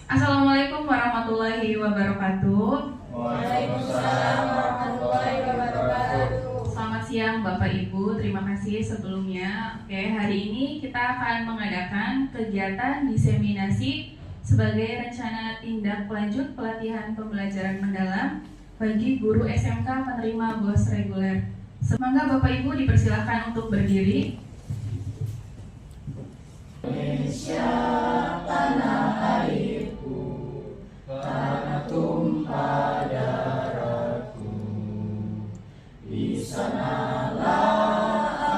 Assalamualaikum warahmatullahi wabarakatuh. Waalaikumsalam warahmatullahi wabarakatuh. Selamat siang Bapak Ibu, terima kasih sebelumnya. Oke, hari ini kita akan mengadakan kegiatan diseminasi sebagai rencana tindak lanjut pelatihan pembelajaran mendalam bagi guru SMK penerima BOS reguler. Semoga Bapak Ibu dipersilakan untuk berdiri. Indonesia tanah airku, tanah tumpah darahku. Di sanalah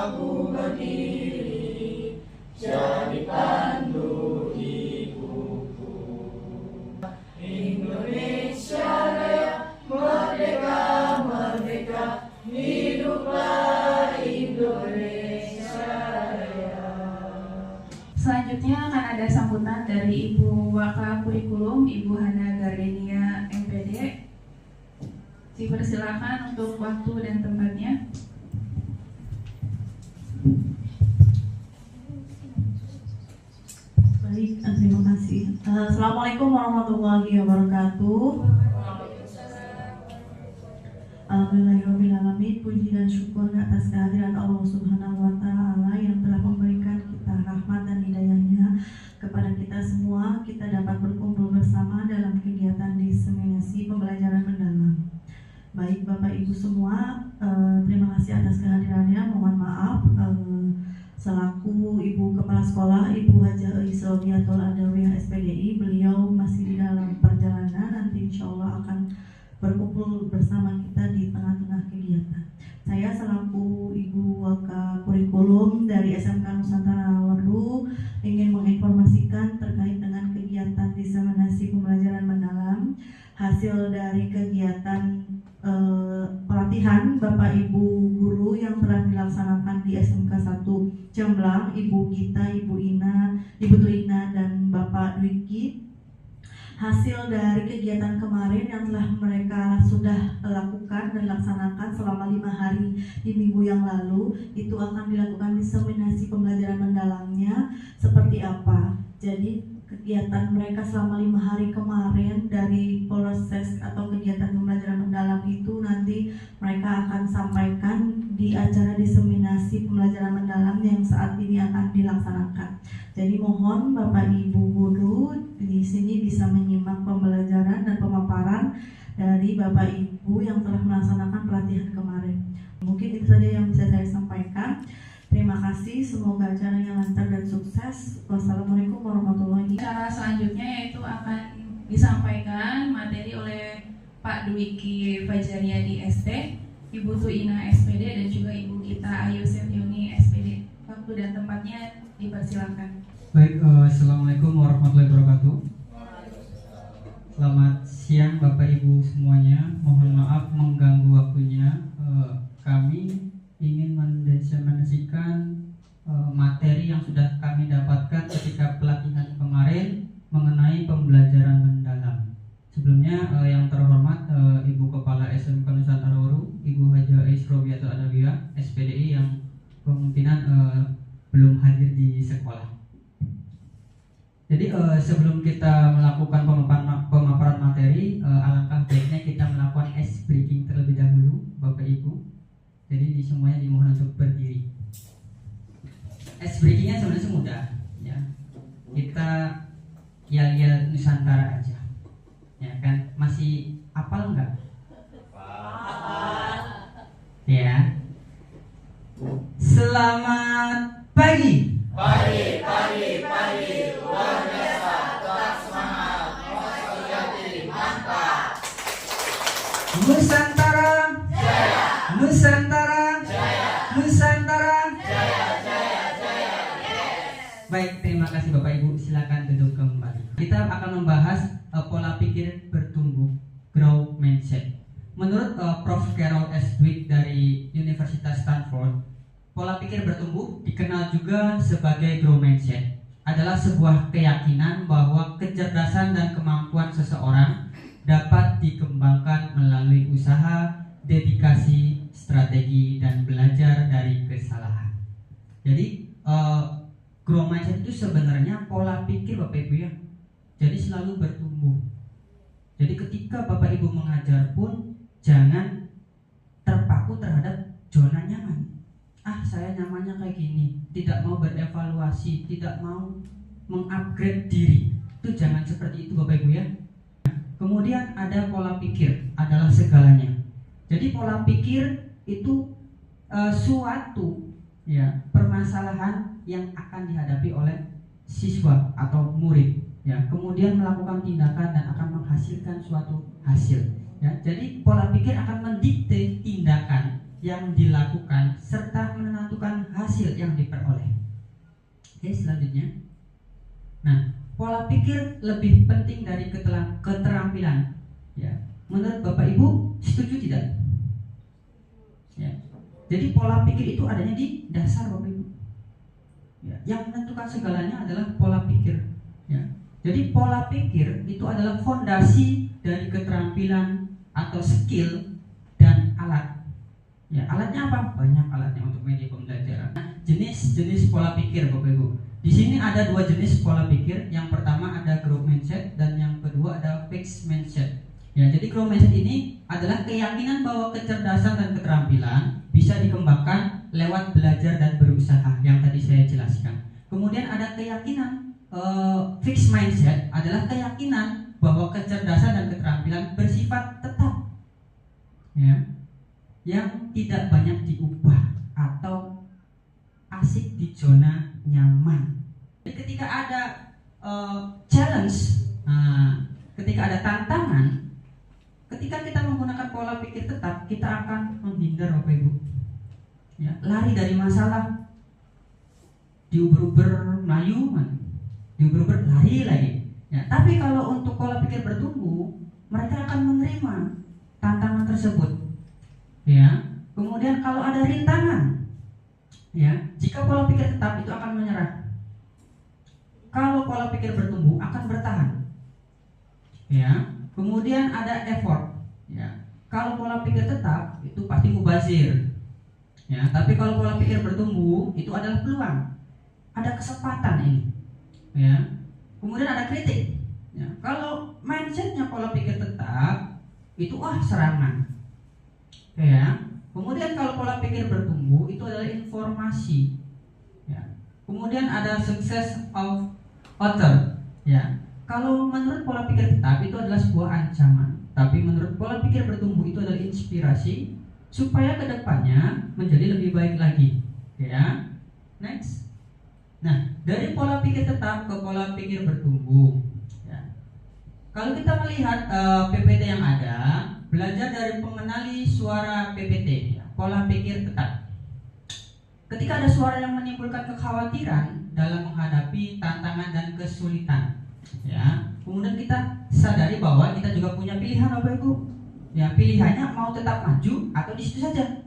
aku berdiri, jadi pandu ibuku. Indonesia Raya, merdeka, merdeka, hiduplah Indonesia Raya. Selanjutnya akan ada sambutan dari Ibu Waka Kurikulum, Ibu Hana Gardenia, MPD. Dipersilakan untuk waktu dan tempatnya. Baik, terima kasih. Assalamualaikum warahmatullahi wabarakatuh. Alhamdulillahirrahmanirrahim. Puji dan syukur atas kehadiran Allah Subhanahu wa Ta'ala yang telah memberikan kita rahmat dan hidayahnya kepada kita semua. Kita dapat berkumpul bersama dalam kegiatan diseminasi pembelajaran mendalam. Baik Bapak Ibu semua, terima kasih atas kehadirannya. Mohon maaf selaku Ibu Kepala Sekolah Ibu Hajah Isrobiatul Adawiyah SPDI, beliau masih di dalam perjalanan, nanti insya Allah akan berkumpul bersama kita di tengah-tengah kegiatan. Saya selaku Ibu Waka Kurikulum dari SMK Nusantara Waru ingin menginformasikan terkait dengan kegiatan diseminasi pembelajaran mendalam hasil dari kegiatan pelatihan Bapak Ibu guru yang telah dilaksanakan di SMK 1 Cemblang, Ibu Gita, Ibu Ina, Ibu Tuina dan Bapak Dwiki. Hasil dari kegiatan kemarin yang telah mereka sudah lakukan dan laksanakan selama 5 hari di minggu yang lalu, itu akan dilakukan diseminasi pembelajaran mendalamnya seperti apa. Jadi kegiatan mereka selama 5 hari kemarin dari proses atau kegiatan pembelajaran mendalam itu nanti mereka akan sampaikan di acara diseminasi pembelajaran mendalam yang saat ini akan dilaksanakan. Jadi mohon Bapak Ibu guru di sini bisa menyimak pembelajaran dan pemaparan dari Bapak Ibu yang telah melaksanakan pelatihan kemarin. Mungkin itu saja yang bisa saya sampaikan. Terima kasih, semoga acaranya lancar dan sukses. Wassalamualaikum warahmatullahi wabarakatuh. Acara selanjutnya yaitu akan disampaikan materi oleh Pak Dwiki Fajariadi ST, Ibu Tuina SPD dan juga Ibu Gita Ayu Setiuni SPD. Waktu dan tempatnya dipersilakan. Baik, assalamualaikum warahmatullahi wabarakatuh. Selamat siang Bapak Ibu semuanya. Mohon maaf mengganggu waktunya. Kami ingin mendiseminasikan materi yang sudah kami dapatkan ketika pelatihan kemarin mengenai pembelajaran mendalam. Sebelumnya yang terhormat Ibu Kepala SMK Nusantara Waru, Ibu Hajah Isrobiatul Adawiyah SPDI yang kemungkinan belum hadir di sekolah. Jadi sebelum kita melakukan pemaparan materi, alangkah baiknya kita melakukan ice breaking terlebih dahulu, Bapak Ibu. Jadi di semuanya dimohon untuk berdiri. Ice breakingnya sebenarnya mudah, ya. Kita yel-yel Nusantara aja, ya kan? Masih hafal nggak? Hafal. Ya. Selamat pagi. Pagi, luar biasa, tetap semangat, Nostalgia, mantap. Nusantara Jaya, Nusantara jaya, Nusantara. jaya, jaya, jaya, yes. Baik, terima kasih Bapak Ibu, silakan duduk kembali. Kita akan membahas pola pikir bertumbuh, growth mindset. Menurut Prof. Carol S. Dweck dari Universitas Stanford, pola pikir bertumbuh, dikenal juga sebagai growth mindset, adalah sebuah keyakinan bahwa kecerdasan dan kemampuan seseorang dapat dikembangkan melalui usaha, dedikasi, strategi, dan belajar dari kesalahan. Jadi growth mindset itu sebenarnya pola pikir Bapak Ibu ya. jadi selalu bertumbuh. Jadi ketika Bapak Ibu mengajar pun jangan terpaku terhadap zona nyaman. Saya nyamannya kayak gini, tidak mau berevaluasi, tidak mau mengupgrade diri. Itu jangan seperti itu Bapak Ibu ya. Kemudian ada pola pikir adalah segalanya. Jadi pola pikir itu suatu ya permasalahan yang akan dihadapi oleh siswa atau murid ya, kemudian melakukan tindakan dan akan menghasilkan suatu hasil ya. Jadi pola pikir akan mendikte tindakan yang dilakukan serta menentukan hasil yang diperoleh. Oke, selanjutnya. Nah, pola pikir lebih penting dari keterampilan ya. Menurut Bapak Ibu setuju tidak? Ya. Jadi pola pikir itu adanya di dasar Bapak Ibu ya. Yang menentukan segalanya adalah pola pikir ya. Jadi pola pikir itu adalah fondasi dari keterampilan atau skill dan alat ya. Alatnya apa? Banyak alatnya untuk media pembelajaran. Jenis-jenis pola pikir Bapak Ibu. Di sini ada dua jenis pola pikir. Yang pertama ada growth mindset dan yang kedua ada fixed mindset. Ya, jadi growth mindset ini adalah keyakinan bahwa kecerdasan dan keterampilan bisa dikembangkan lewat belajar dan berusaha yang tadi saya jelaskan. Kemudian ada keyakinan fixed mindset adalah keyakinan bahwa kecerdasan dan keterampilan bersifat tetap. Ya. Yang tidak banyak diubah atau asik di zona nyaman. Jadi ketika ada challenge, ketika ada tantangan, ketika kita menggunakan pola pikir tetap, kita akan menghindar Bapak Ibu ya, lari dari masalah, diuber-uber melayu, diuber-uber lari lagi ya. Tapi kalau untuk pola pikir bertumbuh, mereka akan menerima tantangan tersebut ya. Kemudian kalau ada rintangan ya, jika pola pikir tetap itu akan menyerah. Kalau pola pikir bertumbuh akan bertahan ya. Kemudian ada effort ya. Kalau pola pikir tetap itu pasti mubazir ya. Tapi kalau pola pikir bertumbuh itu adalah peluang, ada kesempatan ini ya. Kemudian ada kritik ya. Kalau mindsetnya pola pikir tetap itu serangan ya. Kemudian kalau pola pikir bertumbuh itu adalah informasi ya. Kemudian ada success of author ya. Kalau menurut pola pikir tetap itu adalah sebuah ancaman, tapi menurut pola pikir bertumbuh itu adalah inspirasi supaya kedepannya menjadi lebih baik lagi ya. Next. Nah, dari pola pikir tetap ke pola pikir bertumbuh ya. Kalau kita melihat PPT yang ada, belajar dari pengenali suara PPT ya, pola pikir tetap. Ketika ada suara yang menimbulkan kekhawatiran dalam menghadapi tantangan dan kesulitan ya, kemudian kita sadari bahwa kita juga punya pilihan Bapak Ibu ya. Pilihannya mau tetap maju atau di situ saja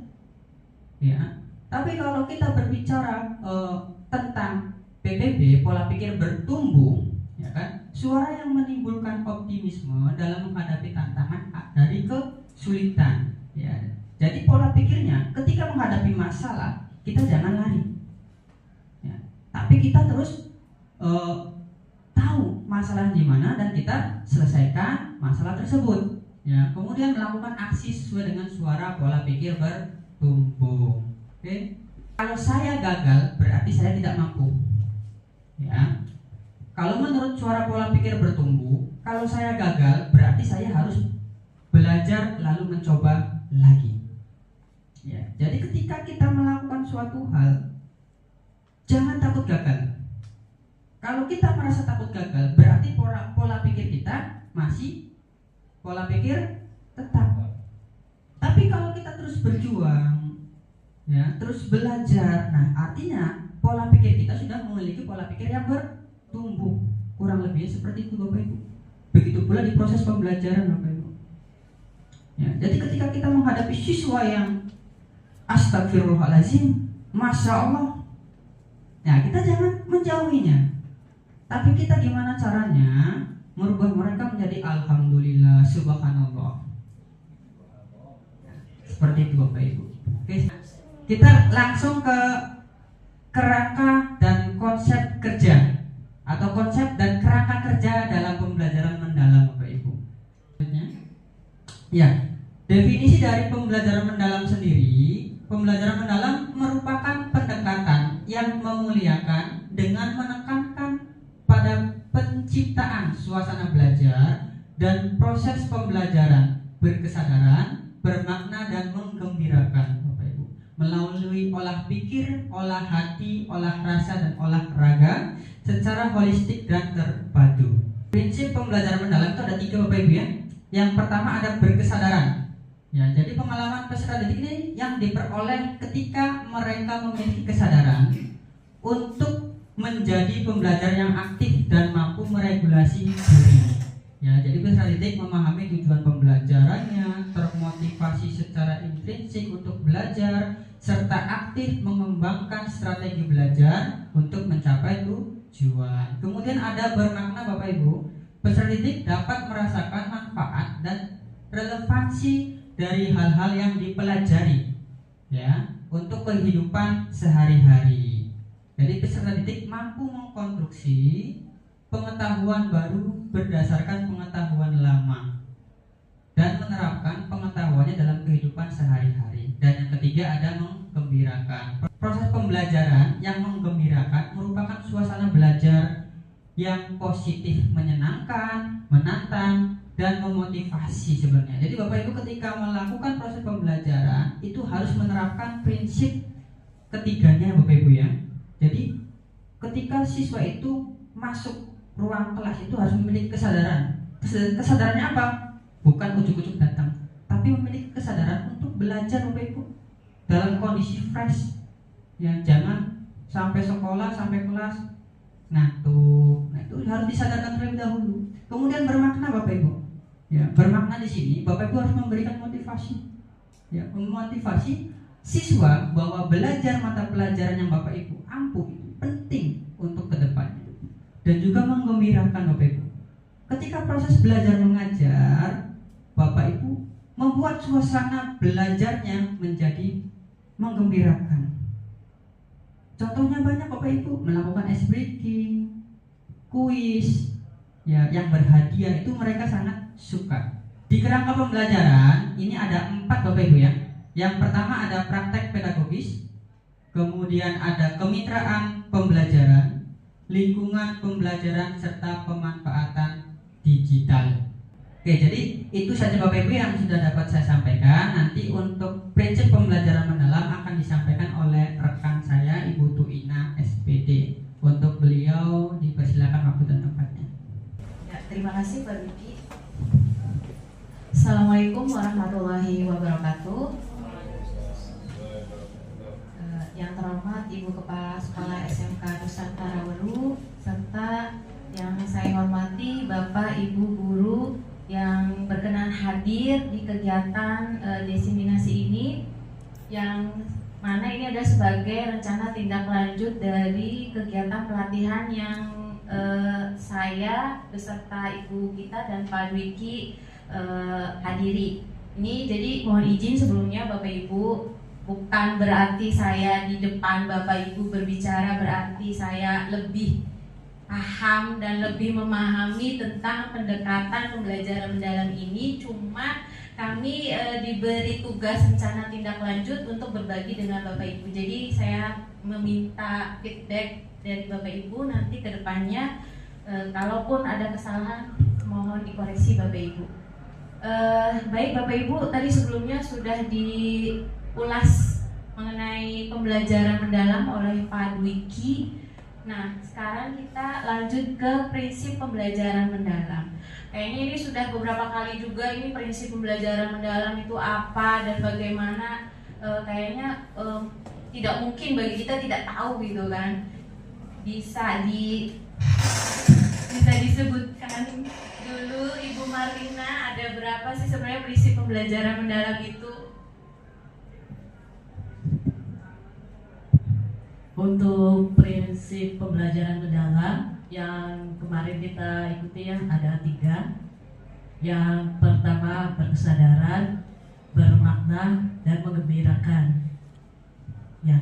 ya. Tapi kalau kita berbicara tentang PPB, pola pikir bertumbuh ya kan, suara yang menimbulkan optimisme dalam menghadapi tantangan dari kesulitan ya. Jadi pola pikirnya ketika menghadapi masalah kita jangan lari ya, tapi kita terus tahu masalah di mana dan kita selesaikan masalah tersebut ya. Kemudian melakukan aksi sesuai dengan suara pola pikir bertumbuh. Oke. Kalau saya gagal berarti saya tidak mampu ya. Kalau menurut suara pola pikir bertumbuh, kalau saya gagal berarti saya harus belajar lalu mencoba lagi ya. Jadi ketika kita melakukan suatu hal jangan takut gagal. Kalau kita merasa takut gagal, berarti pola pikir kita masih pola pikir tetap. Tapi kalau kita terus berjuang, ya, terus belajar, nah artinya pola pikir kita sudah memiliki pola pikir yang bertumbuh. Kurang lebih seperti itu Bapak Ibu. Begitu pula di proses pembelajaran Bapak Ibu. Ya, jadi ketika kita menghadapi siswa yang astagfirullahaladzim, Masya Allah, nah kita jangan menjauhinya. Tapi kita gimana caranya merubah mereka menjadi alhamdulillah, subhanallah. Seperti itu Bapak Ibu. Oke. Kita langsung ke kerangka dan konsep kerja atau konsep dan kerangka kerja dalam Definisi dari pembelajaran mendalam sendiri, pembelajaran mendalam merupakan pendekatan yang memuliakan dengan menekankan pada penciptaan suasana belajar dan proses pembelajaran berkesadaran, bermakna dan menggembirakan, Bapak Ibu, melalui olah pikir, olah hati, olah rasa dan olah raga secara holistik dan terpadu. Prinsip pembelajaran mendalam itu ada 3, Bapak Ibu ya. Yang pertama ada berkesadaran. Ya, jadi pengalaman peserta didik ini yang diperoleh ketika mereka memiliki kesadaran untuk menjadi pembelajar yang aktif dan mampu meregulasi diri. Ya, jadi peserta didik memahami tujuan pembelajarannya, termotivasi secara intrinsik untuk belajar, serta aktif mengembangkan strategi belajar untuk mencapai tujuan. Kemudian ada bermakna, Bapak Ibu. Peserta didik dapat merasakan manfaat dan relevansi dari hal-hal yang dipelajari, ya, untuk kehidupan sehari-hari. Jadi peserta didik mampu mengkonstruksi pengetahuan baru berdasarkan pengetahuan lama dan menerapkan pengetahuannya dalam kehidupan sehari-hari. Dan yang ketiga ada menggembirakan. Proses pembelajaran yang menggembirakan merupakan suasana belajar yang positif, menyenangkan, menantang, dan memotivasi sebenarnya. Jadi Bapak Ibu ketika melakukan proses pembelajaran itu harus menerapkan prinsip ketiganya, Bapak Ibu ya. Jadi ketika siswa itu masuk ruang kelas itu harus memiliki kesadaran. Kesadarannya apa? Bukan ujuk-ujuk datang, tapi memiliki kesadaran untuk belajar, Bapak Ibu, dalam kondisi fresh. Ya, jangan sampai sekolah, sampai kelas Nah itu harus disadarkan terlebih dahulu. Kemudian bermakna, Bapak Ibu. Ya, bermakna di sini Bapak Ibu harus memberikan motivasi. Ya, memotivasi siswa bahwa belajar mata pelajaran yang Bapak Ibu ampuh itu penting untuk kedepannya. Dan juga menggembirakan, Bapak Ibu. Ketika proses belajar mengajar, Bapak Ibu membuat suasana belajarnya menjadi menggembirakan. Contohnya banyak, Bapak Ibu, melakukan ice breaking, kuis, ya, yang berhadiah itu mereka sangat suka. Di kerangka pembelajaran ini ada 4, Bapak Ibu ya. Yang pertama ada praktek pedagogis, kemudian ada kemitraan pembelajaran, lingkungan pembelajaran serta pemanfaatan digital. Oke, jadi itu saja Bapak Ibu yang sudah dapat saya sampaikan. Nanti untuk prinsip pembelajaran mendalam akan disampaikan oleh rekan saya Ibu Tuina SPD. Untuk beliau dipersilakan waktu dan tempatnya. Ya, terima kasih Pak Diki. Assalamualaikum warahmatullahi wabarakatuh. Yang terhormat Ibu Kepala Sekolah SMK Nusantara Weru, serta yang saya hormati Bapak Ibu guru yang berkenan hadir di kegiatan diseminasi ini, yang mana ini adalah sebagai rencana tindak lanjut dari kegiatan pelatihan yang saya beserta Ibu kita dan Pak Dwiki hadiri. Ini jadi mohon izin sebelumnya Bapak Ibu, bukan berarti saya di depan Bapak Ibu berbicara berarti saya lebih paham dan lebih memahami tentang pendekatan pembelajaran mendalam ini. Cuma kami diberi tugas rencana tindak lanjut untuk berbagi dengan Bapak Ibu. Jadi saya meminta feedback dari Bapak Ibu nanti ke depannya, kalaupun ada kesalahan mohon dikoreksi Bapak Ibu. Baik Bapak Ibu, tadi sebelumnya sudah diulas mengenai pembelajaran mendalam oleh Pak Dwiki. Nah, sekarang kita lanjut ke prinsip pembelajaran mendalam. Kayaknya ini sudah beberapa kali juga ini prinsip pembelajaran mendalam itu apa dan bagaimana. Kayaknya tidak mungkin bagi kita tidak tahu gitu kan. Bisa disebutkan dulu Ibu Marlina, ada berapa sih sebenarnya prinsip pembelajaran mendalam itu? Untuk prinsip pembelajaran mendalam yang kemarin kita ikuti ya, ada 3. Yang pertama berkesadaran, bermakna, dan menggembirakan. Ya.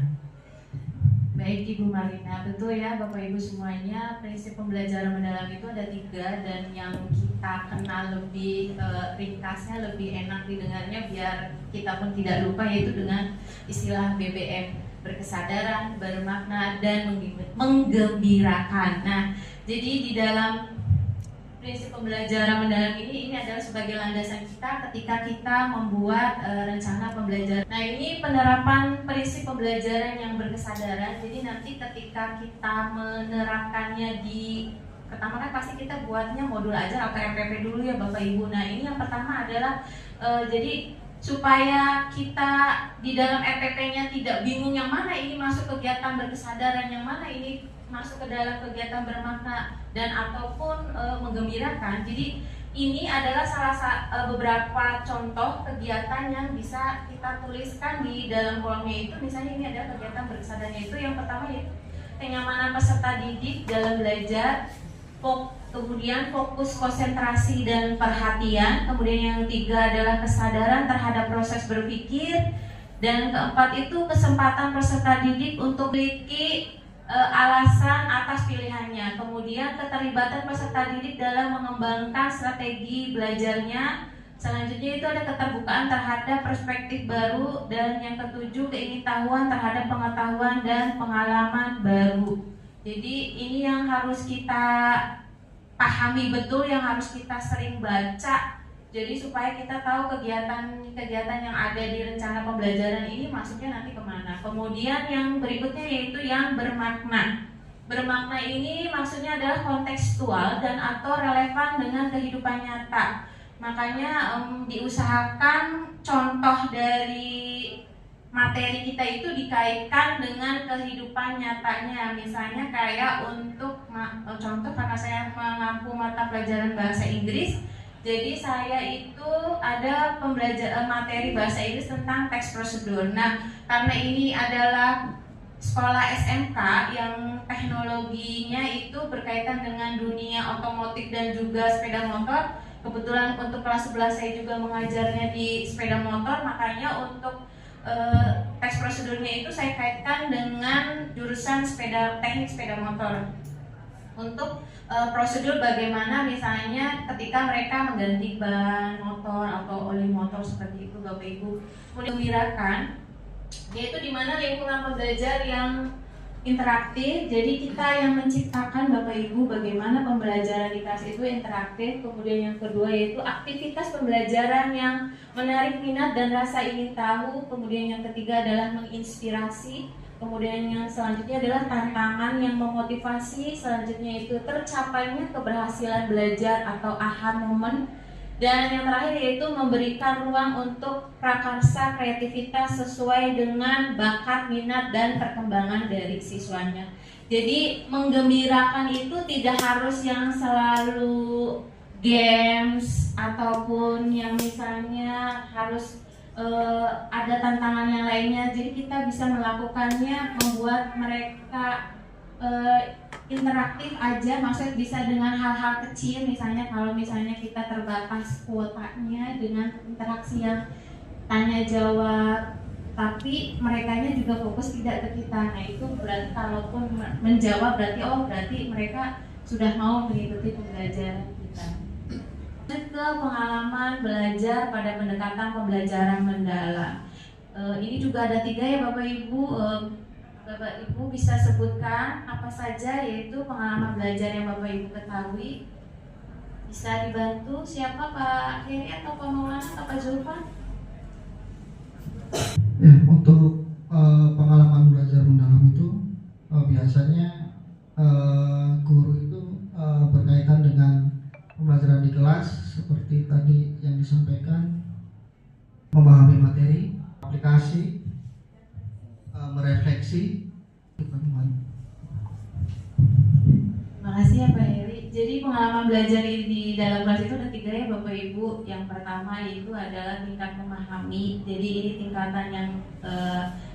Baik Ibu Marina, betul ya Bapak Ibu semuanya, prinsip pembelajaran mendalam itu ada 3, dan yang kita kenal lebih ringkasnya, lebih enak didengarnya biar kita pun tidak lupa, yaitu dengan istilah BBM, berkesadaran, bermakna, dan menggembirakan. Nah, jadi di dalam prinsip pembelajaran mendalam ini adalah sebagai landasan kita ketika kita membuat rencana pembelajaran. Nah, ini penerapan prinsip pembelajaran yang berkesadaran. Jadi nanti ketika kita menerapkannya di pertama kan pasti kita buatnya modul aja atau MPP dulu ya Bapak Ibu. Nah, ini yang pertama adalah jadi supaya kita di dalam MPP-nya tidak bingung yang mana ini masuk kegiatan berkesadaran, yang mana ini masuk ke dalam kegiatan bermakna dan ataupun menggembirakan. Jadi ini adalah beberapa contoh kegiatan yang bisa kita tuliskan di dalam kolomnya itu. Misalnya ini adalah kegiatan berkesadaran, itu yang pertama yaitu kenyamanan peserta didik dalam belajar, kemudian fokus konsentrasi dan perhatian, kemudian yang ketiga adalah kesadaran terhadap proses berpikir, dan keempat itu kesempatan peserta didik untuk memiliki alasan atas pilihannya, kemudian keterlibatan peserta didik dalam mengembangkan strategi belajarnya. Selanjutnya itu ada keterbukaan terhadap perspektif baru, dan yang ketujuh keingintahuan terhadap pengetahuan dan pengalaman baru. Jadi ini yang harus kita pahami betul, yang harus kita sering baca. Jadi supaya kita tahu kegiatan yang ada di rencana pembelajaran ini masuknya nanti kemana. Kemudian yang berikutnya yaitu yang bermakna. Bermakna ini maksudnya adalah kontekstual dan atau relevan dengan kehidupan nyata. Makanya diusahakan contoh dari materi kita itu dikaitkan dengan kehidupan nyatanya. Misalnya kayak untuk contoh, karena saya mengampu mata pelajaran bahasa Inggris, jadi saya itu ada pembelajaran materi bahasa Inggris tentang teks prosedur. Nah, karena ini adalah sekolah SMK yang teknologinya itu berkaitan dengan dunia otomotif dan juga sepeda motor. Kebetulan untuk kelas 11 saya juga mengajarnya di sepeda motor, makanya untuk teks prosedurnya itu saya kaitkan dengan jurusan teknik sepeda motor. Untuk prosedur bagaimana misalnya ketika mereka mengganti ban motor atau oli motor seperti itu Bapak Ibu. Menggembirakan yaitu dimana lingkungan pembelajar yang interaktif. Jadi kita yang menciptakan Bapak Ibu bagaimana pembelajaran di kelas itu interaktif. Kemudian yang kedua yaitu aktivitas pembelajaran yang menarik minat dan rasa ingin tahu. Kemudian yang ketiga adalah menginspirasi. Kemudian yang selanjutnya adalah tantangan yang memotivasi. Selanjutnya itu tercapainya keberhasilan belajar atau aha moment. Dan yang terakhir yaitu memberikan ruang untuk prakarsa kreativitas sesuai dengan bakat, minat, dan perkembangan dari siswanya. Jadi menggembirakan itu tidak harus yang selalu games ataupun yang misalnya harus ada tantangan yang lainnya. Jadi kita bisa melakukannya, membuat mereka interaktif aja, maksudnya bisa dengan hal-hal kecil. Misalnya kalau misalnya kita terbatas kuotanya dengan interaksi yang tanya jawab, tapi merekanya juga fokus tidak ke kita. Nah itu berarti kalaupun menjawab berarti mereka sudah mau mengikuti pembelajaran kita. Ke pengalaman belajar pada pendekatan pembelajaran mendalam. Ini juga ada 3 ya Bapak Ibu. Bapak Ibu bisa sebutkan apa saja yaitu pengalaman belajar yang Bapak Ibu ketahui. Bisa dibantu siapa, Pak Heri atau Pak Maulana atau Pak Zulfan? Ya, untuk pengalaman belajar mendalam itu biasanya guru itu berkaitan dengan pembelajaran di kelas seperti tadi yang disampaikan, memahami materi, aplikasi, merefleksi. Terima kasih ya Pak Heri. Jadi pengalaman belajar di dalam kelas itu ada 3 ya Bapak Ibu. Yang pertama itu adalah tingkat memahami. Jadi ini tingkatan yang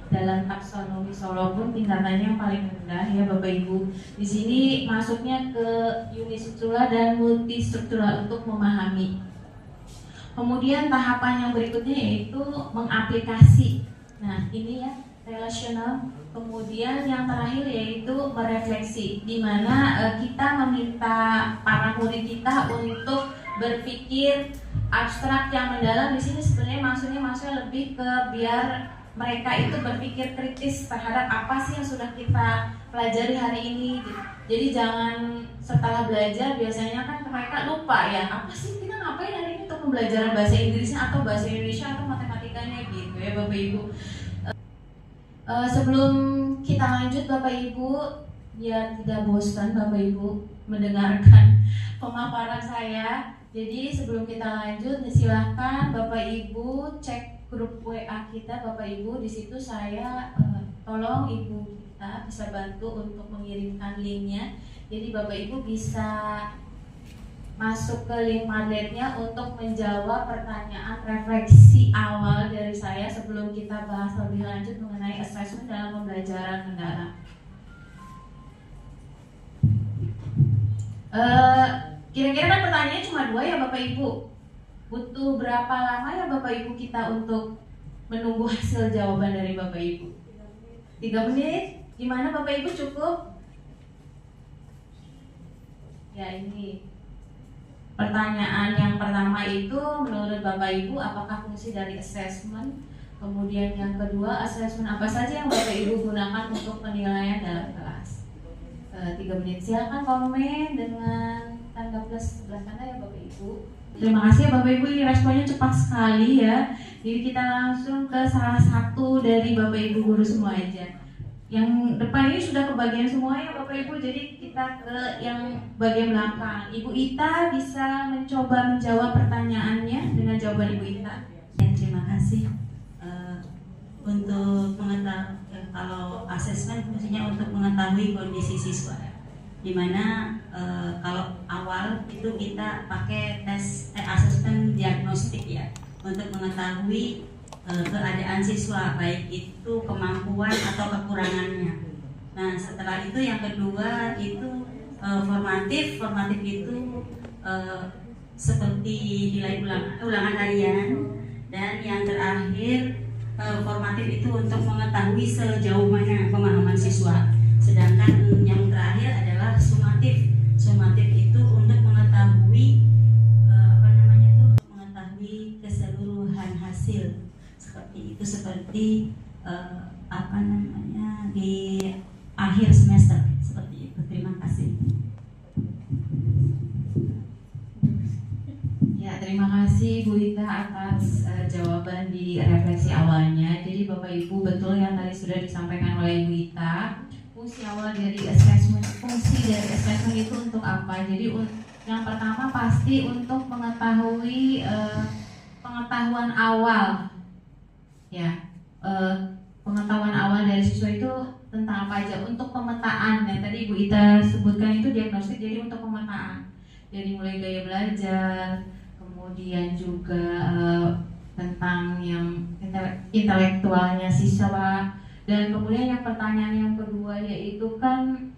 dalam taksonomi Solo pun tingkatannya yang paling rendah ya Bapak Ibu. Di sini masuknya ke unistruktural dan multistruktural untuk memahami. Kemudian tahapan yang berikutnya yaitu mengaplikasi. Nah ini ya relational Kemudian yang terakhir yaitu merefleksi, di mana kita meminta para murid kita untuk berpikir abstrak yang mendalam. Di sini sebenarnya maksudnya lebih ke biar mereka itu berpikir kritis terhadap apa sih yang sudah kita pelajari hari ini. Jadi jangan setelah belajar biasanya kan mereka lupa ya, apa sih kita ngapain hari ini untuk pembelajaran bahasa Inggrisnya atau bahasa Indonesia atau matematikanya gitu ya Bapak Ibu. Sebelum kita lanjut Bapak Ibu, biar tidak bosan Bapak Ibu mendengarkan pemaparan saya. Jadi sebelum kita lanjut, silahkan Bapak Ibu cek grup WA kita Bapak Ibu. Di situ saya tolong Ibu kita bisa bantu untuk mengirimkan linknya. Jadi Bapak Ibu bisa masuk ke link Padletnya untuk menjawab pertanyaan refleksi awal dari saya sebelum kita bahas lebih lanjut mengenai assessment dalam pembelajaran mendalam. Kira-kira kan pertanyaannya cuma 2 ya Bapak Ibu. Butuh berapa lama ya Bapak Ibu kita untuk menunggu hasil jawaban dari Bapak Ibu? 3 menit? Gimana Bapak Ibu, cukup? Ya, ini pertanyaan yang pertama itu menurut Bapak Ibu apakah fungsi dari assessment? Kemudian yang kedua, assessment apa saja yang Bapak Ibu gunakan untuk penilaian dalam kelas? 3 menit, silakan komen dengan tanda plus sebelah kanan ya Bapak Ibu. Terima kasih ya Bapak Ibu, ini responnya cepat sekali ya. Jadi kita langsung ke salah satu dari Bapak Ibu guru semua aja. Yang depan ini sudah kebagian semua ya Bapak Ibu, jadi kita ke yang bagian belakang. Ibu Ita bisa mencoba menjawab pertanyaannya dengan jawaban Ibu Ita. Ya, terima kasih. Untuk mengetahui kalau asesmen fungsinya untuk mengetahui kondisi siswa, dimana kalau awal itu kita pakai tes asesmen diagnostik ya, untuk mengetahui keadaan siswa, baik itu kemampuan atau kekurangannya. Nah, setelah itu yang kedua itu formatif itu seperti nilai ulangan harian, dan yang terakhir formatif itu untuk mengetahui sejauh mana pemahaman siswa. Sedangkan yang terakhir adalah sumatif itu untuk mengetahui mengetahui keseluruhan hasil. Seperti di akhir semester seperti itu. Terima kasih. Ya, terima kasih Bu Ita atas jawaban di refleksi awalnya. Jadi Bapak Ibu betul yang tadi sudah disampaikan oleh Bu Ita. Fungsi awal dari assessment itu untuk apa? Jadi yang pertama pasti untuk mengetahui pengetahuan awal. Ya, pengetahuan awal dari siswa itu tentang apa aja untuk pemetaan. Yang tadi Ibu Ita sebutkan itu diagnostik, jadi untuk pemetaan. Jadi mulai gaya belajar, kemudian juga tentang yang intelektualnya siswa, dan kemudian yang pertanyaan yang kedua yaitu kan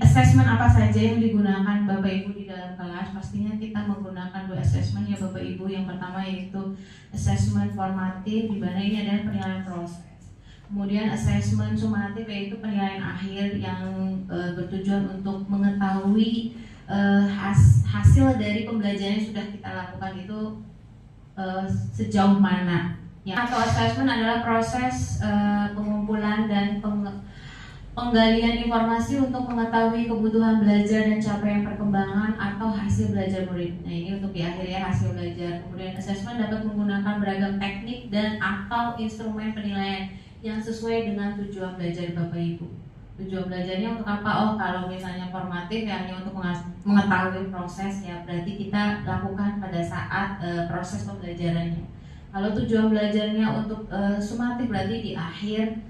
assessment apa saja yang digunakan Bapak Ibu di dalam kelas. Pastinya kita menggunakan 2 assessment ya Bapak Ibu. Yang pertama yaitu assessment formatif, di mana ini adalah penilaian proses. Kemudian assessment sumatif yaitu penilaian akhir yang bertujuan untuk mengetahui hasil dari pembelajaran yang sudah kita lakukan itu sejauh mana. Ya, atau assessment adalah proses pengumpulan dan penggalian informasi untuk mengetahui kebutuhan belajar dan capaian perkembangan atau hasil belajar murid. Nah, ini untuk di akhir ya, hasil belajar. Kemudian assessment dapat menggunakan beragam teknik dan atau instrumen penilaian yang sesuai dengan tujuan belajar Bapak Ibu. Tujuan belajarnya untuk apa? Oh, kalau misalnya formatif ya hanya untuk mengetahui proses ya, berarti kita lakukan pada saat proses pembelajarannya. Kalau tujuan belajarnya untuk sumatif berarti di akhir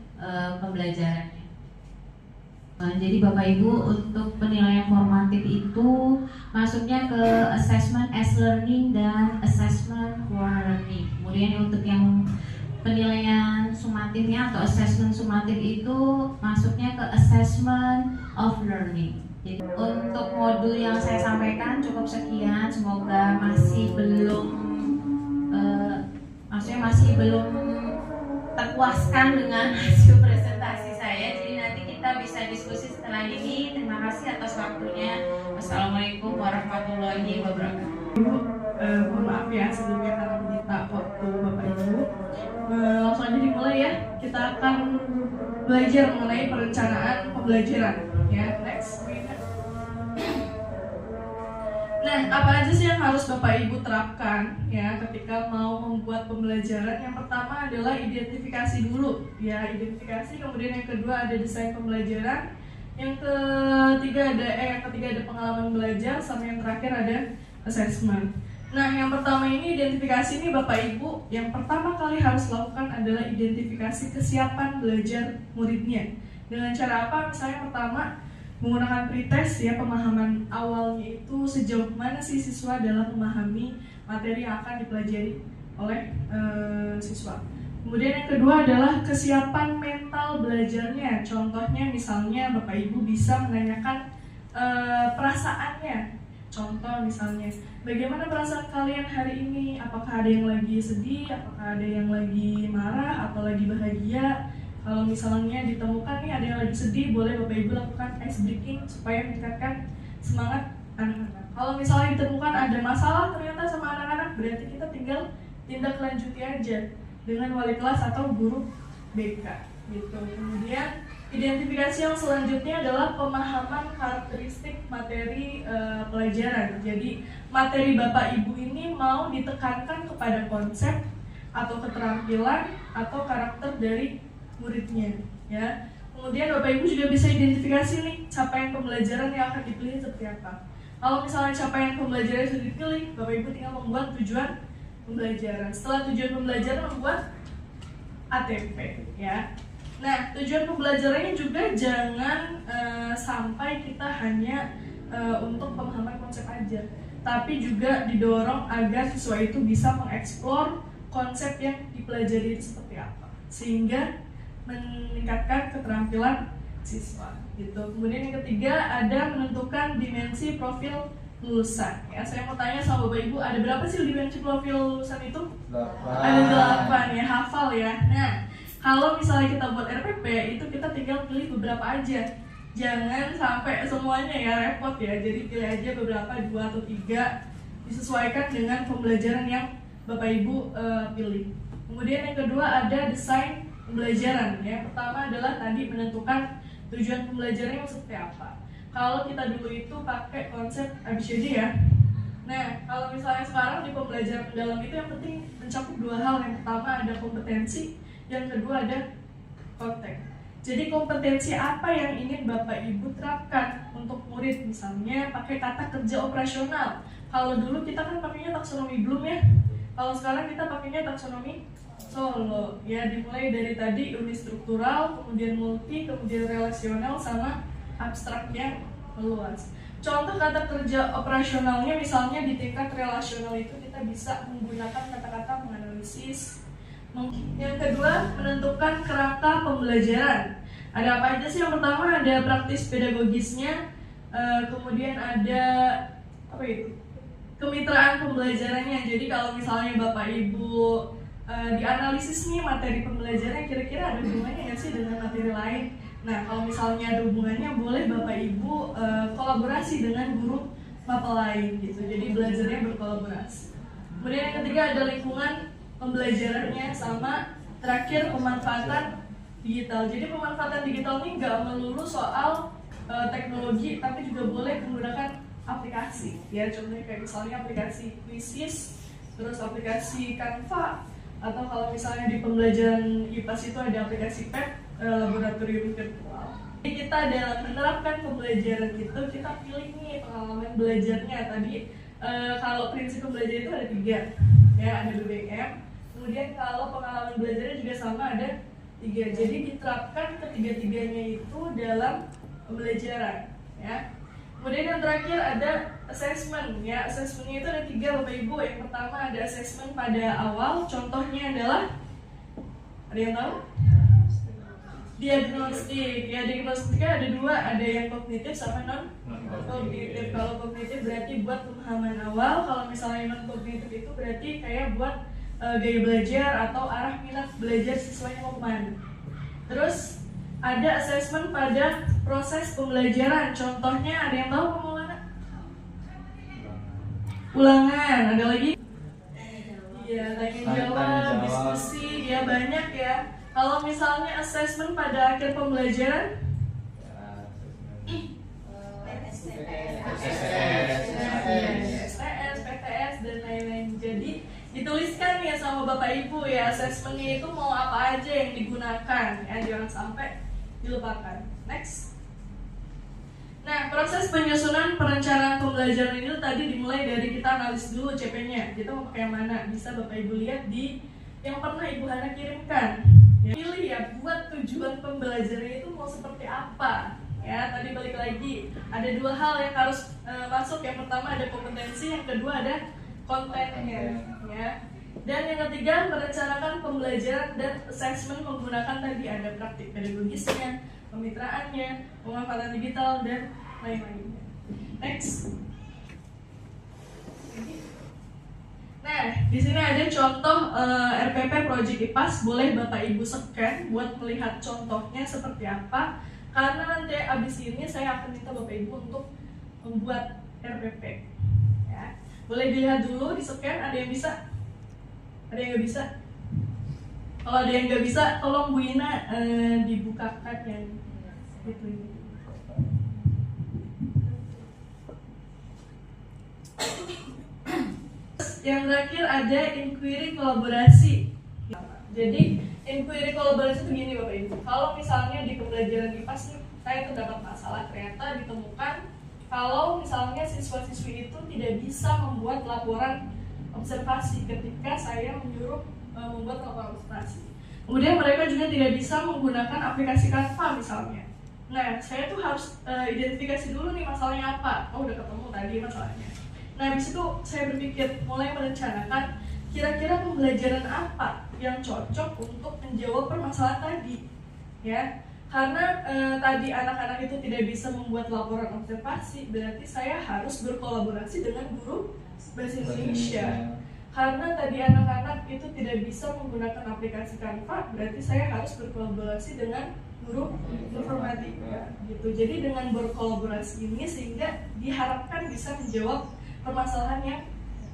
pembelajarannya. Jadi Bapak Ibu untuk penilaian formatif itu masuknya ke assessment as learning dan assessment for learning. Kemudian untuk yang penilaian sumatifnya atau assessment sumatif itu masuknya ke assessment of learning. Jadi untuk modul yang saya sampaikan cukup sekian. Semoga masih belum terpuaskan dengan hasil presentasi bisa diskusi setelah ini. Terima kasih atas waktunya. Wassalamualaikum warahmatullahi wabarakatuh. Mohon maaf ya sebelumnya karena menyita waktu Bapak Ibu. Langsung aja dimulai ya. Kita akan belajar mengenai perencanaan pembelajaran. Ya, next. Nah, apa aja sih yang harus Bapak Ibu terapkan ya ketika mau membuat pembelajaran? Yang pertama adalah identifikasi dulu, ya identifikasi. Kemudian yang kedua ada desain pembelajaran. Yang ketiga ada pengalaman belajar, sama yang terakhir ada assessment. Nah, yang pertama ini identifikasi ini Bapak Ibu, yang pertama kali harus lakukan adalah identifikasi kesiapan belajar muridnya. Dengan cara apa? Misalnya pertama menggunakan pretest ya, pemahaman awalnya itu sejauh mana sih siswa dalam memahami materi yang akan dipelajari oleh siswa. Kemudian yang kedua adalah kesiapan mental belajarnya. Contohnya misalnya Bapak Ibu bisa menanyakan perasaannya. Contoh misalnya, bagaimana perasaan kalian hari ini? Apakah ada yang lagi sedih? Apakah ada yang lagi marah atau lagi bahagia? Kalau misalnya ditemukan nih ada yang lagi sedih, boleh Bapak Ibu lakukan ice breaking supaya meningkatkan semangat anak-anak. Kalau misalnya ditemukan ada masalah ternyata sama anak-anak, berarti kita tinggal tindak lanjuti aja dengan wali kelas atau guru BK gitu. Kemudian identifikasi yang selanjutnya adalah pemahaman karakteristik materi pelajaran. Jadi materi Bapak Ibu ini mau ditekankan kepada konsep atau keterampilan atau karakter dari muridnya, ya. Kemudian Bapak Ibu juga bisa identifikasi nih capaian pembelajaran yang akan dipilih seperti apa. Kalau misalnya capaian pembelajaran sudah dipilih, Bapak Ibu tinggal membuat tujuan pembelajaran. Setelah tujuan pembelajaran membuat ATP, ya. Nah, tujuan pembelajarannya juga jangan sampai kita hanya untuk pemahaman konsep aja, tapi juga didorong agar siswa itu bisa mengeksplor konsep yang dipelajari itu seperti apa, sehingga meningkatkan keterampilan siswa gitu. Kemudian yang ketiga ada menentukan dimensi profil lulusan. Ya, saya mau tanya sama Bapak Ibu, ada berapa sih dimensi profil lulusan itu? 8. Ada 8 ya, hafal ya. Nah, kalau misalnya kita buat RPP itu kita tinggal pilih beberapa aja. Jangan sampai semuanya ya, repot ya. Jadi pilih aja beberapa, 2 atau 3, disesuaikan dengan pembelajaran yang Bapak Ibu pilih. Kemudian yang kedua ada desain pembelajaran ya. Pertama adalah tadi menentukan tujuan pembelajarannya seperti apa. Kalau kita dulu itu pakai konsep ABCD ya. Nah, kalau misalnya sekarang di pembelajaran mendalam itu yang penting mencakup 2 hal. Yang pertama ada kompetensi, yang kedua ada konteks. Jadi kompetensi apa yang ingin Bapak Ibu terapkan untuk murid? Misalnya pakai kata kerja operasional. Kalau dulu kita kan pakainya taksonomi Bloom ya. Kalau sekarang kita pakainya taksonomi Solo ya, dimulai dari tadi unistruktural, kemudian multi, kemudian relasional, sama abstrak yang meluas. Contoh kata kerja operasionalnya misalnya di tingkat relasional itu kita bisa menggunakan kata-kata menganalisis. Yang kedua, menentukan kerangka pembelajaran. Ada apa aja sih? Yang pertama ada praktis pedagogisnya, kemudian ada apa itu? Kemitraan pembelajarannya. Jadi kalau misalnya Bapak Ibu dianalisis nih materi pembelajaran, kira-kira ada hubungannya nggak sih dengan materi lain? Nah, kalau misalnya ada hubungannya, boleh Bapak Ibu kolaborasi dengan guru mata lain gitu. Jadi belajarnya berkolaborasi. Kemudian yang ketiga ada lingkungan pembelajarannya, sama terakhir pemanfaatan digital. Jadi pemanfaatan digital ini nggak melulu soal teknologi, tapi juga boleh menggunakan aplikasi. Ya, contohnya kayak misalnya aplikasi Quizzes, terus aplikasi Canva, atau kalau misalnya di pembelajaran IPAS itu ada aplikasi PET, laboratorium virtual. Jadi kita dalam menerapkan pembelajaran kita pilih nih pengalaman belajarnya. Tadi kalau prinsip pembelajaran itu ada 3 ya, ada BBM. Kemudian kalau pengalaman belajarnya juga sama, ada 3. Jadi diterapkan ketiga-tiganya itu dalam pembelajaran ya. Kemudian yang terakhir ada assessment ya. Assessmentnya itu ada 3 Bapak Ibu. Yang pertama ada assessment pada awal. Contohnya adalah, ada yang tahu? Diagnostik ya. Diagnostiknya ada 2, ada yang kognitif sama non kognitif. Kalau kognitif berarti buat pemahaman awal. Kalau misalnya non kognitif itu berarti kayak buat gaya belajar atau arah minat belajar siswanya mau kemana. Terus ada assessment pada proses pembelajaran. Contohnya ada yang tahu Maulana? Ulangan, ada lagi? Iya, tanya jawab, diskusi, ya banyak ya. Kalau misalnya assessment pada akhir pembelajaran, STS, PTS, dan lain-lain. Jadi dituliskan ya sama Bapak Ibu ya, assessmentnya itu mau apa aja yang digunakan ya, jangan sampai dilupakan. Next. Nah, proses penyusunan perencanaan pembelajaran itu tadi dimulai dari kita analis dulu CP-nya. Kita mau pakai yang mana? Bisa Bapak Ibu lihat di yang pernah Ibu Hana kirimkan. Ya, pilih ya, buat tujuan pembelajaran itu mau seperti apa. Ya, tadi balik lagi, ada dua hal yang harus masuk. Yang pertama ada kompetensi, yang kedua ada kontennya. Ya. Dan yang ketiga, merencanakan pembelajaran dan assessment menggunakan tadi ada praktik pedagogisnya, kemitraannya, pemanfaatan digital, dan lain-lainnya. Next. Nah, di sini ada contoh RPP Project IPAS. Boleh Bapak Ibu scan buat melihat contohnya seperti apa. Karena nanti abis ini saya akan minta Bapak Ibu untuk membuat RPP. Ya. Boleh dilihat dulu, di scan. Ada yang bisa? Ada yang nggak bisa? Kalau ada yang nggak bisa, tolong Bu Ina dibukakan yang itu ini. Yang terakhir ada inquiry kolaborasi. Jadi inquiry kolaborasi itu gini Bapak Ibu. Kalau misalnya di pembelajaran IPAS nih, saya terdapat masalah, ternyata ditemukan kalau misalnya siswa-siswi itu tidak bisa membuat laporan observasi ketika saya menyuruh membuat laporan observasi. Kemudian mereka juga tidak bisa menggunakan aplikasi Canva misalnya. Nah, saya tuh harus identifikasi dulu nih masalahnya apa. Oh, udah ketemu tadi masalahnya. Nah, habis itu saya berpikir, mulai merencanakan kira-kira pembelajaran apa yang cocok untuk menjawab permasalahan tadi. Ya, karena tadi anak-anak itu tidak bisa membuat laporan observasi, berarti saya harus berkolaborasi dengan guru bahasa Indonesia. Karena tadi anak-anak itu tidak bisa menggunakan aplikasi Canva, berarti saya harus berkolaborasi dengan guru informatika gitu. Jadi dengan berkolaborasi ini sehingga diharapkan bisa menjawab permasalahan yang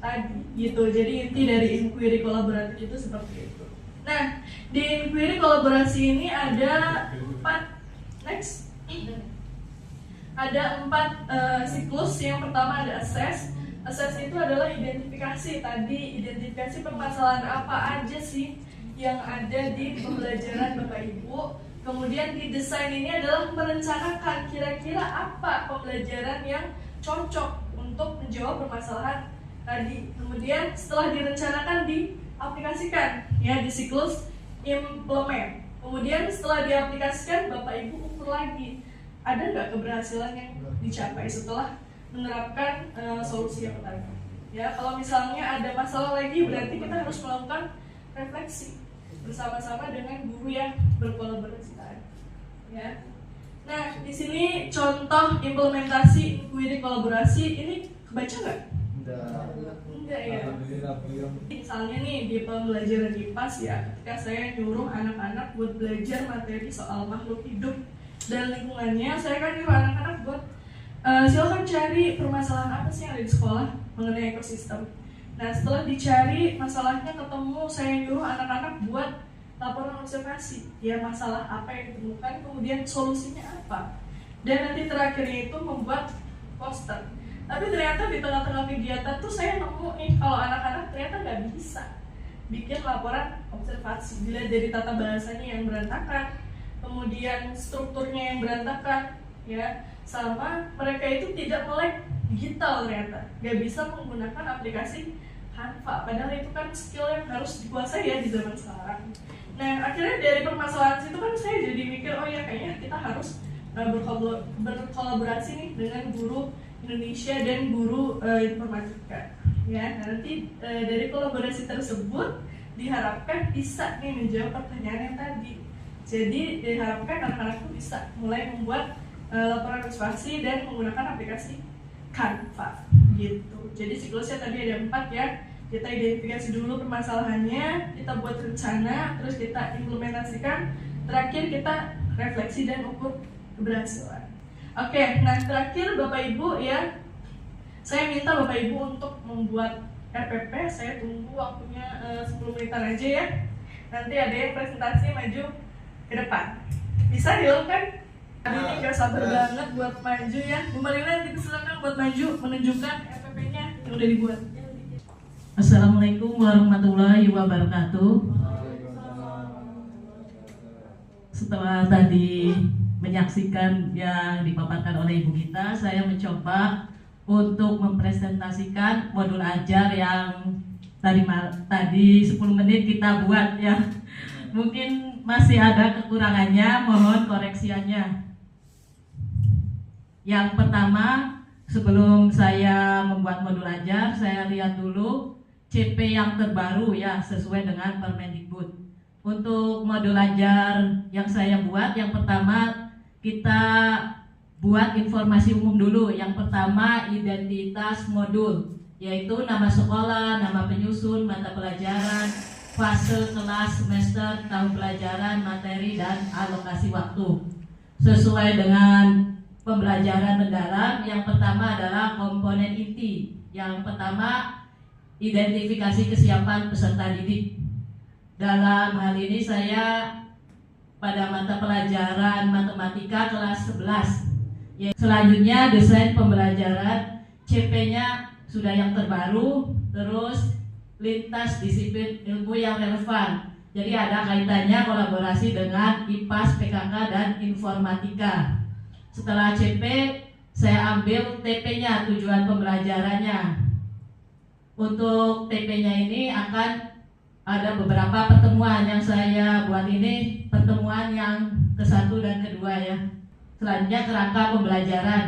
tadi gitu. Jadi inti dari inquiry kolaboratif itu seperti itu. Nah, di inquiry kolaborasi ini ada 4 next. Ada 4 siklus. Yang pertama ada assess. Assess itu adalah identifikasi. Tadi identifikasi permasalahan apa aja sih yang ada di pembelajaran Bapak Ibu. Kemudian di desain ini adalah merencanakan kira-kira apa pembelajaran yang cocok untuk menjawab permasalahan tadi. Kemudian setelah direncanakan diaplikasikan ya di siklus implement. Kemudian setelah diaplikasikan Bapak Ibu ukur lagi ada nggak keberhasilan yang dicapai setelah menerapkan solusi yang tadi. Ya, kalau misalnya ada masalah lagi berarti kita harus melakukan refleksi bersama-sama dengan guru yang berkolaborasi tadi. Ya. Nah, di sini contoh implementasi inquiry kolaborasi ini kebaca nggak? Enggak ya. Misalnya nih di pembelajaran IPAS ya, ketika saya nyuruh anak-anak buat belajar materi soal makhluk hidup dan lingkungannya, saya kan nyuruh anak-anak buat silakan cari permasalahan apa sih yang ada di sekolah mengenai ekosistem. Nah, setelah dicari masalahnya ketemu, saya nyuruh anak-anak buat laporan observasi, ya masalah apa yang ditemukan, kemudian solusinya apa. Dan nanti terakhirnya itu membuat poster. Tapi ternyata di tengah-tengah kegiatan tuh saya nemu nih kalau anak-anak ternyata nggak bisa bikin laporan observasi. Dilihat dari tata bahasanya yang berantakan, kemudian strukturnya yang berantakan, ya, sama mereka itu tidak melek digital ternyata, nggak bisa menggunakan aplikasi Canva. Padahal itu kan skill yang harus dikuasai ya di zaman sekarang. Nah, akhirnya dari permasalahan situ kan saya jadi mikir, oh ya kayaknya kita harus berkolaborasi nih dengan guru Indonesia dan guru informatika. Ya, nanti dari kolaborasi tersebut diharapkan bisa nih menjawab pertanyaan yang tadi. Jadi diharapkan anak-anak itu bisa mulai membuat laporan observasi dan menggunakan aplikasi Canva gitu. Jadi siklusnya tadi ada 4 ya. Kita identifikasi dulu permasalahannya, kita buat rencana, terus kita implementasikan, terakhir kita refleksi dan ukur keberhasilan. Oke, nah terakhir Bapak Ibu ya, saya minta Bapak Ibu untuk membuat RPP. Saya tunggu waktunya 10 menitan aja ya. Nanti ada yang presentasi maju ke depan. Bisa dilakukan? Hari ini gak sabar banget buat maju ya. Bu Marina, kita silakan buat maju menunjukkan RPP-nya yang udah dibuat. Assalamualaikum warahmatullahi wabarakatuh. Setelah tadi menyaksikan yang dipaparkan oleh ibu kita, saya mencoba untuk mempresentasikan modul ajar yang tadi 10 menit kita buat ya. Mungkin masih ada kekurangannya, mohon koreksiannya. Yang pertama, sebelum saya membuat modul ajar, saya lihat dulu CP yang terbaru ya, sesuai dengan Permendikbud. Untuk modul ajar yang saya buat, yang pertama kita buat informasi umum dulu. Yang pertama identitas modul, yaitu nama sekolah, nama penyusun, mata pelajaran, fase, kelas, semester, tahun pelajaran, materi, dan alokasi waktu. Sesuai dengan pembelajaran mendalam, yang pertama adalah komponen inti. Yang pertama, identifikasi kesiapan peserta didik. Dalam hal ini saya pada mata pelajaran matematika kelas 11. Selanjutnya desain pembelajaran, CP-nya sudah yang terbaru, terus lintas disiplin ilmu yang relevan. Jadi ada kaitannya kolaborasi dengan IPAS, PKK, dan informatika. Setelah CP, saya ambil TP-nya, tujuan pembelajarannya. Untuk TP-nya ini akan ada beberapa pertemuan yang saya buat ini, pertemuan yang ke-1 dan ke-2 ya. Selanjutnya kerangka pembelajaran.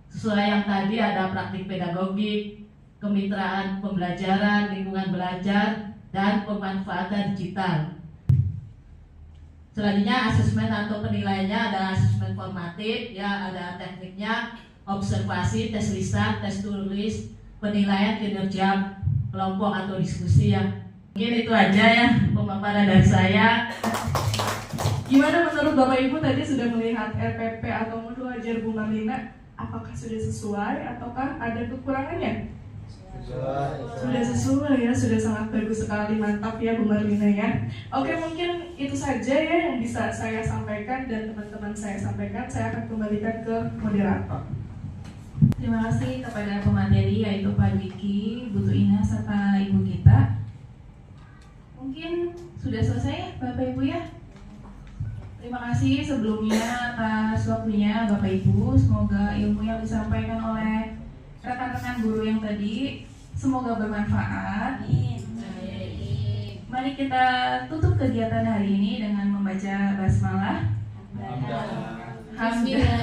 Sesuai yang tadi ada praktik pedagogik, kemitraan pembelajaran, lingkungan belajar, dan pemanfaatan digital. Selanjutnya asesmen atau penilaiannya ada asesmen formatif, ya ada tekniknya, observasi, tes lisan, tes tulis, penilaian kinerja kelompok atau diskusi ya. Mungkin itu aja ya pemaparan dari saya. Gimana menurut Bapak Ibu tadi sudah melihat RPP atau modul ajar Bu Marlina? Apakah sudah sesuai ataukah ada kekurangannya? Sudah sesuai ya, sudah sangat bagus sekali, mantap ya Bu Marlina ya. Oke, mungkin itu saja ya yang bisa saya sampaikan dan teman-teman saya sampaikan. Saya akan kembalikan ke moderator. Terima kasih kepada pemateri yaitu Pak Dwiki, Bu Tuina, serta Ibu kita. Mungkin sudah selesai Bapak Ibu ya. Terima kasih sebelumnya atas waktunya Bapak Ibu. Semoga ilmu yang disampaikan oleh rekan-rekan guru yang tadi semoga bermanfaat. Mari kita tutup kegiatan hari ini dengan membaca basmalah. Alhamdulillah.